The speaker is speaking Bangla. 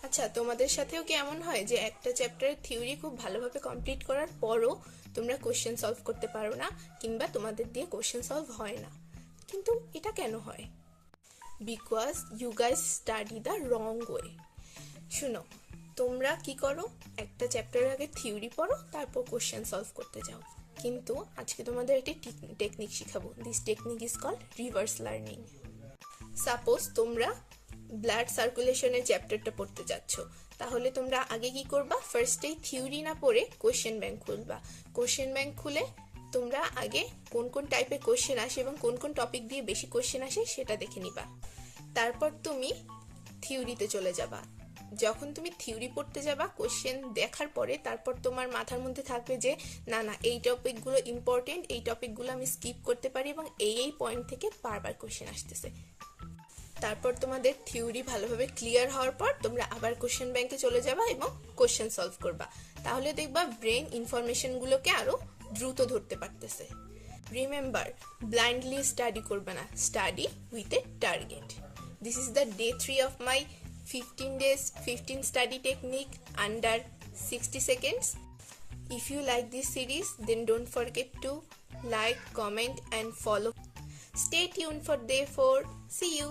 আচ্ছা, তোমাদের সাথেও কি এমন হয় যে একটা চ্যাপ্টারের থিওরি খুব ভালোভাবে কমপ্লিট করার পরও তোমরা কোশ্চেন সলভ করতে পারো না, কিংবা তোমাদের দিয়ে কোশ্চেন সলভ হয় না? কিন্তু এটা কেন হয়? Because you guys study the wrong way. শুনো, তোমরা কি করো, একটা চ্যাপ্টারের আগে থিওরি পড়ো, তারপর কোশ্চেন সলভ করতে যাও। কিন্তু আজকে তোমাদের একটি টেকনিক শিখাবো। This technique is called reverse learning. Suppose তোমরা ব্লাড সার্কুলেশনের চ্যাপ্টারটা পড়তে যাচ্ছ, তাহলে তোমরা আগে কি করবা? ফার্স্টেই থিওরি না পড়ে কোশ্চেন ব্যাংক খুলবা। কোশ্চেন ব্যাংক খুলে তোমরা আগে কোন কোন টাইপের কোশ্চেন আসে এবং কোন কোন টপিক দিয়ে বেশি কোশ্চেন আসে সেটা দেখে নিবা। তারপর তুমি থিওরিতে চলে যাবা। যখন তুমি থিওরি পড়তে যাবা, কোশ্চেন দেখার পরে তারপর তোমার মাথার মধ্যে থাকবে যে না না, এই টপিকগুলো ইম্পর্টেন্ট, এই টপিকগুলো আমি স্কিপ করতে পারি এবং এই পয়েন্ট থেকে বারবার কোশ্চেন আসতেছে। তারপর তোমাদের থিওরি ভালোভাবে ক্লিয়ার হওয়ার পর তোমরা আবার কোশ্চেন ব্যাংকে চলে যাবা এবং কোশ্চেন সলভ করবা। তাহলে দেখবা ব্রেন ইনফরমেশনগুলোকে আরো দ্রুত ধরতে পারতেছে। রিমেম্বার, ব্লাইন্ডলি স্টাডি করবে না, study with a target. This is the day 3 of my 15 days 15 study technique under 60 seconds. If you like this series, then don't forget to like, comment and follow. Stay tuned for day 4. See you.